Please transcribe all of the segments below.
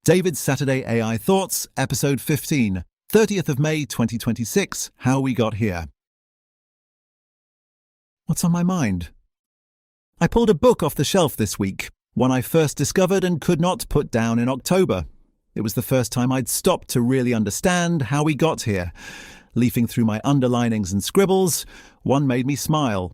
David's Saturday AI Thoughts, Episode 15, 30th of May 2026, How We Got Here. What's on my mind? I pulled a book off the shelf this week, one I first discovered and could not put down in October. It was the first time I'd stopped to really understand how we got here. Leafing through my underlinings and scribbles, one made me smile.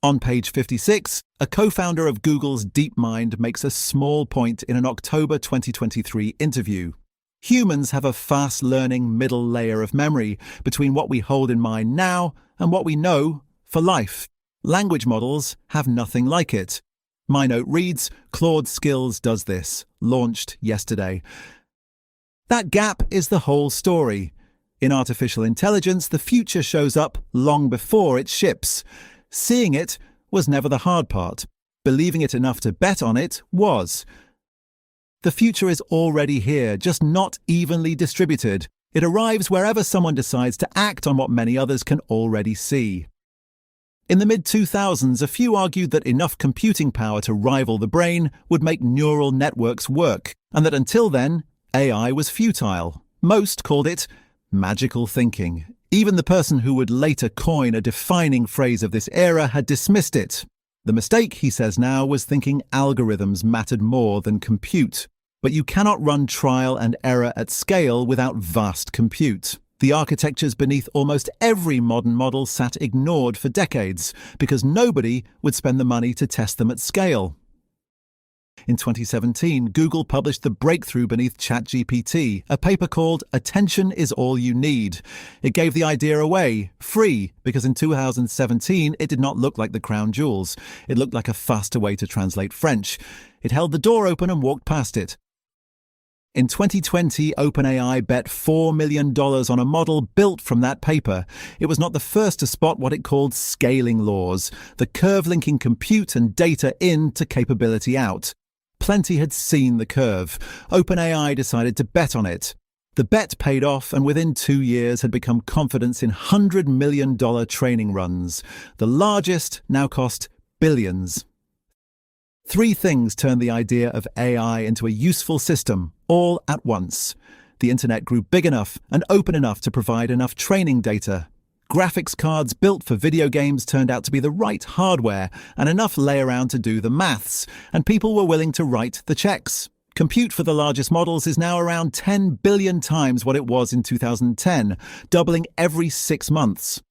On page 56, a co-founder of Google's DeepMind makes a small point in an October 2023 interview. Humans have a fast-learning middle layer of memory between what we hold in mind now and what we know for life. Language models have nothing like it. My note reads, Claude Skills does this, launched yesterday. That gap is the whole story. In artificial intelligence, the future shows up long before it ships. Seeing it was never the hard part. Believing it enough to bet on it was. The future is already here, just not evenly distributed. It arrives wherever someone decides to act on what many others can already see. In the mid-2000s, a few argued that enough computing power to rival the brain would make neural networks work, and that until then, AI was futile. Most called it magical thinking. Even the person who would later coin a defining phrase of this era had dismissed it. The mistake, he says now, was thinking algorithms mattered more than compute. But you cannot run trial and error at scale without vast compute. The architectures beneath almost every modern model sat ignored for decades because nobody would spend the money to test them at scale. In 2017, Google published the breakthrough beneath ChatGPT, a paper called Attention is All You Need. It gave the idea away, free, because in 2017 it did not look like the crown jewels. It looked like a faster way to translate French. It held the door open and walked past it. In 2020, OpenAI bet $4 million on a model built from that paper. It was not the first to spot what it called scaling laws, the curve linking compute and data in to capability out. Plenty had seen the curve. OpenAI decided to bet on it. The bet paid off and within 2 years had become confidence in $100 million training runs. The largest now cost billions. 3 things turned the idea of AI into a useful system, all at once. The internet grew big enough and open enough to provide enough training data. Graphics cards built for video games turned out to be the right hardware and enough lay around to do the maths, and people were willing to write the checks. Compute for the largest models is now around 10 billion times what it was in 2010, doubling every 6 months.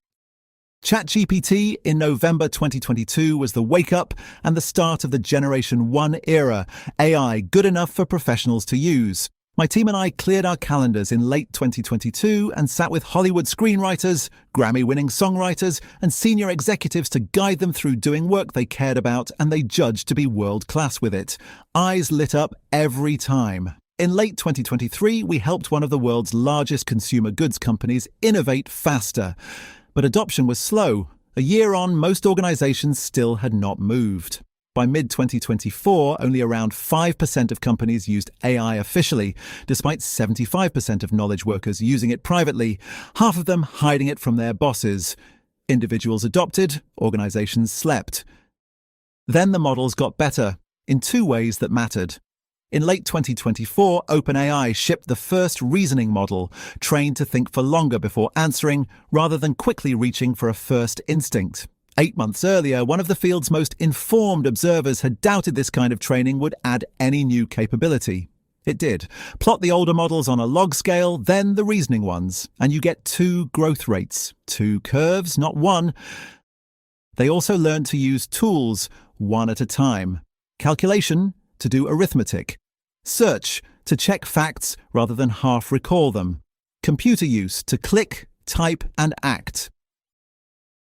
ChatGPT in November 2022 was the wake-up and the start of the Generation 1 era, AI good enough for professionals to use. My team and I cleared our calendars in late 2022 and sat with Hollywood screenwriters, Grammy-winning songwriters, and senior executives to guide them through doing work they cared about and they judged to be world-class with it. Eyes lit up every time. In late 2023, we helped one of the world's largest consumer goods companies innovate faster. But adoption was slow. A year on, most organizations still had not moved. By mid-2024, only around 5% of companies used AI officially, despite 75% of knowledge workers using it privately, half of them hiding it from their bosses. Individuals adopted, organizations slept. Then the models got better, in 2 ways that mattered. In late 2024, OpenAI shipped the first reasoning model, trained to think for longer before answering, rather than quickly reaching for a first instinct. 8 months earlier, one of the field's most informed observers had doubted this kind of training would add any new capability. It did. Plot the older models on a log scale, then the reasoning ones, and you get 2 growth rates. 2 curves, not 1. They also learned to use tools, 1 at a time. Calculation, to do arithmetic. Search, to check facts rather than half recall them. Computer use, to click, type, and act.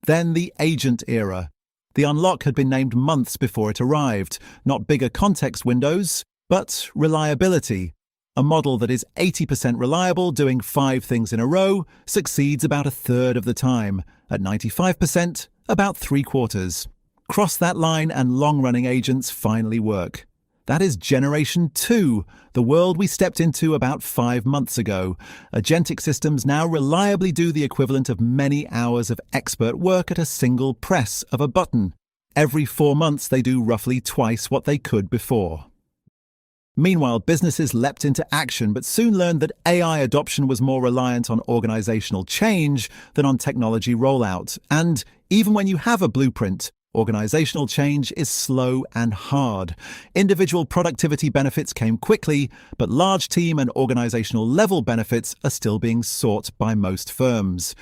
Then the agent era. The unlock had been named months before it arrived. Not bigger context windows, but reliability. A model that is 80% reliable, doing 5 things in a row, succeeds about 1/3 of the time. At 95%, about 3/4. Cross that line and long-running agents finally work. That is Generation 2, the world we stepped into about 5 months ago. Agentic systems now reliably do the equivalent of many hours of expert work at a single press of a button. Every 4 months they do roughly twice what they could before. Meanwhile, businesses leapt into action but soon learned that AI adoption was more reliant on organizational change than on technology rollout. And even when you have a blueprint, organizational change is slow and hard. Individual productivity benefits came quickly, but large team and organizational level benefits are still being sought by most firms.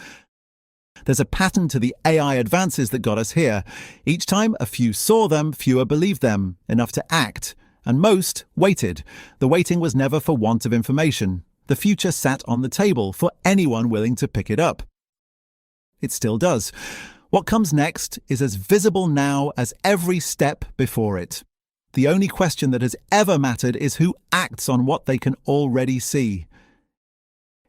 There's a pattern to the AI advances that got us here. Each time a few saw them, fewer believed them, enough to act. And most waited. The waiting was never for want of information. The future sat on the table for anyone willing to pick it up. It still does. What comes next is as visible now as every step before it. The only question that has ever mattered is who acts on what they can already see.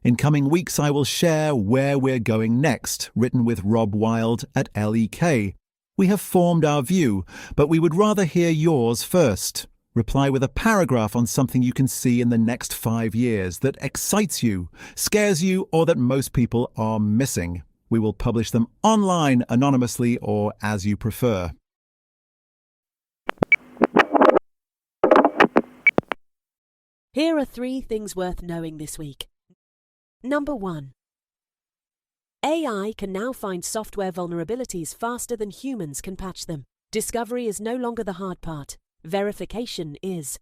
In coming weeks, I will share Where We're Going Next, written with Rob Wild at LEK. We have formed our view, but we would rather hear yours first. Reply with a paragraph on something you can see in the next 5 years that excites you, scares you, or that most people are missing. We will publish them online, anonymously, or as you prefer. Here are 3 things worth knowing this week. Number 1. AI can now find software vulnerabilities faster than humans can patch them. Discovery is no longer the hard part. Verification is.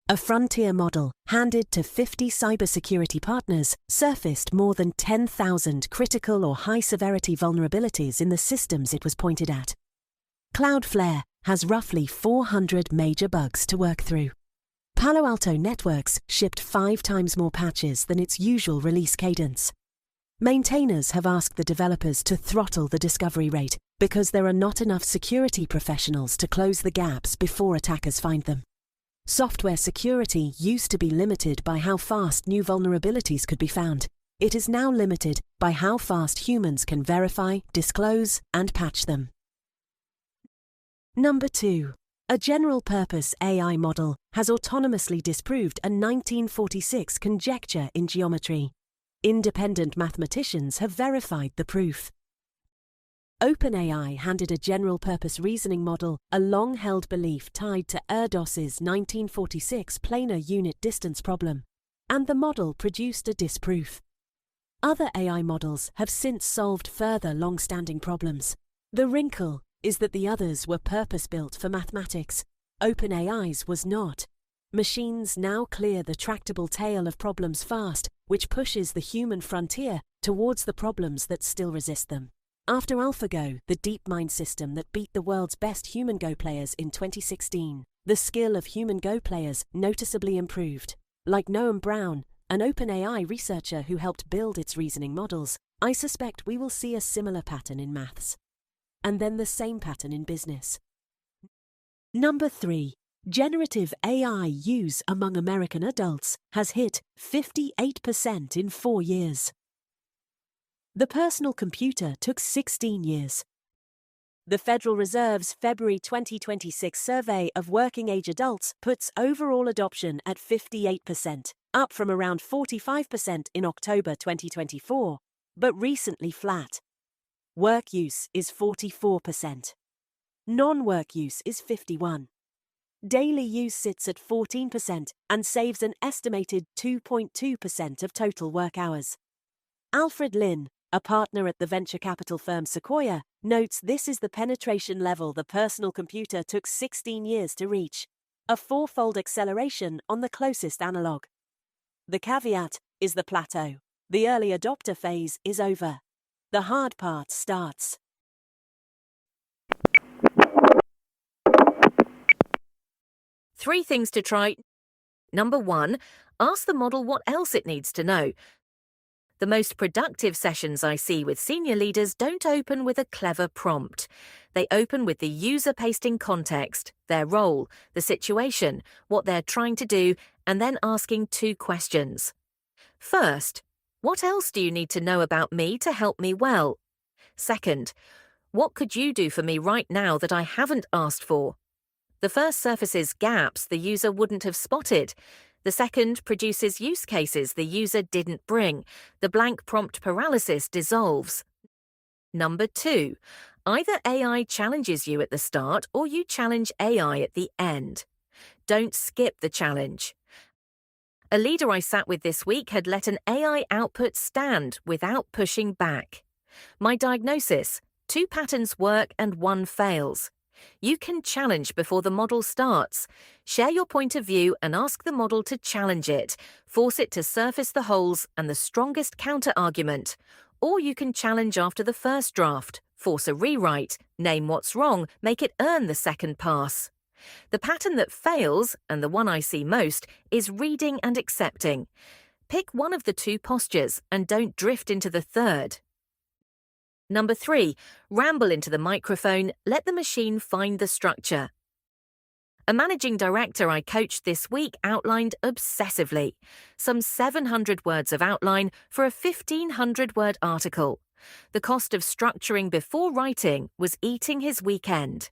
A frontier model, handed to 50 cybersecurity partners, surfaced more than 10,000 critical or high-severity vulnerabilities in the systems it was pointed at. Cloudflare has roughly 400 major bugs to work through. Palo Alto Networks shipped 5 times more patches than its usual release cadence. Maintainers have asked the developers to throttle the discovery rate because there are not enough security professionals to close the gaps before attackers find them. Software security used to be limited by how fast new vulnerabilities could be found. It is now limited by how fast humans can verify, disclose, and patch them. Number 2. A general-purpose AI model has autonomously disproved a 1946 conjecture in geometry. Independent mathematicians have verified the proof. OpenAI handed a general-purpose reasoning model a long-held belief tied to Erdős's 1946 planar unit distance problem, and the model produced a disproof. Other AI models have since solved further long-standing problems. The wrinkle is that the others were purpose-built for mathematics. OpenAI's was not. Machines now clear the tractable tail of problems fast, which pushes the human frontier towards the problems that still resist them. After AlphaGo, the DeepMind system that beat the world's best human Go players in 2016, the skill of human Go players noticeably improved. Like Noam Brown, an OpenAI researcher who helped build its reasoning models, I suspect we will see a similar pattern in maths. And then the same pattern in business. Number 3. Generative AI use among American adults has hit 58% in 4 years. The personal computer took 16 years. The Federal Reserve's February 2026 survey of working-age adults puts overall adoption at 58%, up from around 45% in October 2024, but recently flat. Work use is 44%. Non-work use is 51%. Daily use sits at 14% and saves an estimated 2.2% of total work hours. Alfred Lin, a partner at the venture capital firm Sequoia, notes this is the penetration level the personal computer took 16 years to reach, a 4-fold acceleration on the closest analog. The caveat is the plateau. The early adopter phase is over. The hard part starts. Three things to try. Number 1, ask the model what else it needs to know. The most productive sessions I see with senior leaders don't open with a clever prompt. They open with the user pasting context, their role, the situation, what they're trying to do, and then asking 2 questions. First, what else do you need to know about me to help me well? Second, what could you do for me right now that I haven't asked for? The first surfaces gaps the user wouldn't have spotted. The second produces use cases the user didn't bring. The blank prompt paralysis dissolves. Number 2, either AI challenges you at the start or you challenge AI at the end. don't skip the challenge. A leader I sat with this week had let an AI output stand without pushing back. My diagnosis: 2 patterns work and 1 fails. You can challenge before the model starts. Share your point of view and ask the model to challenge it. Force it to surface the holes and the strongest counter-argument. Or you can challenge after the first draft, force a rewrite, name what's wrong, make it earn the second pass. The pattern that fails, and the one I see most, is reading and accepting. Pick one of the 2 postures and don't drift into the third. Number 3, ramble into the microphone, let the machine find the structure. A managing director I coached this week outlined obsessively, some 700 words of outline for a 1,500-word article. The cost of structuring before writing was eating his weekend.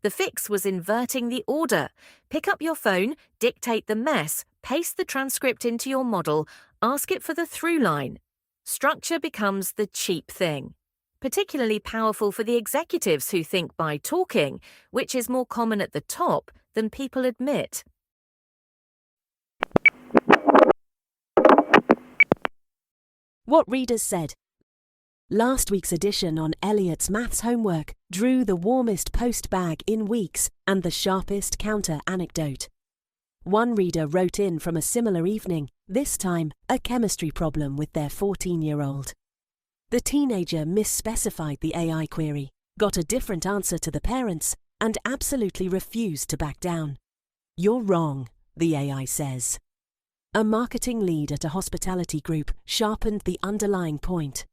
The fix was inverting the order. Pick up your phone, dictate the mess, paste the transcript into your model, ask it for the through line. Structure becomes the cheap thing. Particularly powerful for the executives who think by talking, which is more common at the top than people admit. What readers said. Last week's edition on Elliot's maths homework drew the warmest post bag in weeks and the sharpest counter anecdote. One reader wrote in from a similar evening, this time a chemistry problem with their 14-year-old. The teenager misspecified the AI query, got a different answer to the parents, and absolutely refused to back down. You're wrong, the AI says. A marketing lead at a hospitality group sharpened the underlying point.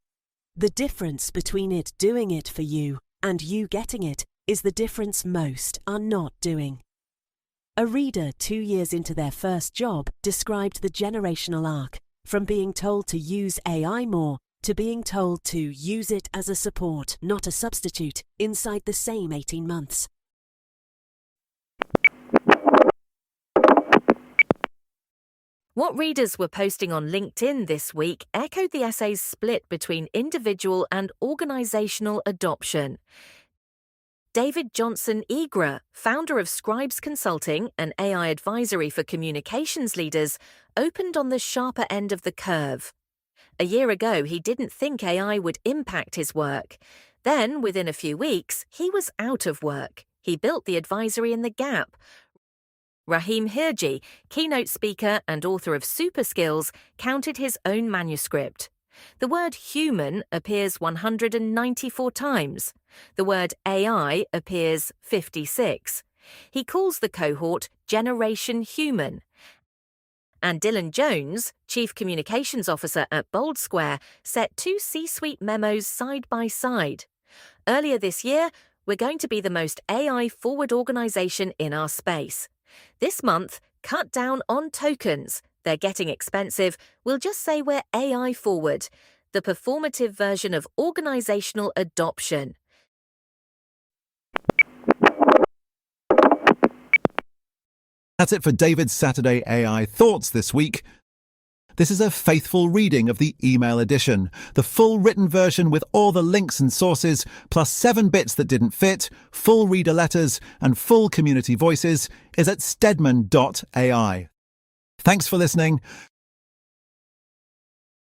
The difference between it doing it for you and you getting it is the difference most are not doing. A reader 2 years into their first job described the generational arc, from being told to use AI more to being told to use it as a support, not a substitute, inside the same 18 months. What readers were posting on LinkedIn this week echoed the essay's split between individual and organizational adoption. David Johnson Egra, founder of Scribes Consulting, an AI advisory for communications leaders, opened on the sharper end of the curve. A year ago, he didn't think AI would impact his work. Then, within a few weeks, he was out of work. He built the advisory in the gap. Rahim Hirji, keynote speaker and author of Super Skills, counted his own manuscript. The word human appears 194 times. The word AI appears 56. He calls the cohort Generation Human. And Dylan Jones, Chief Communications Officer at Bold Square, set 2 C-suite memos side by side. Earlier this year, we're going to be the most AI-forward organization in our space. This month, cut down on tokens. They're getting expensive. We'll just say we're AI-forward, the performative version of organizational adoption. That's it for David's Saturday AI Thoughts this week. This is a faithful reading of the email edition. The full written version with all the links and sources, plus 7 bits that didn't fit, full reader letters, and full community voices is at stedman.ai. Thanks for listening.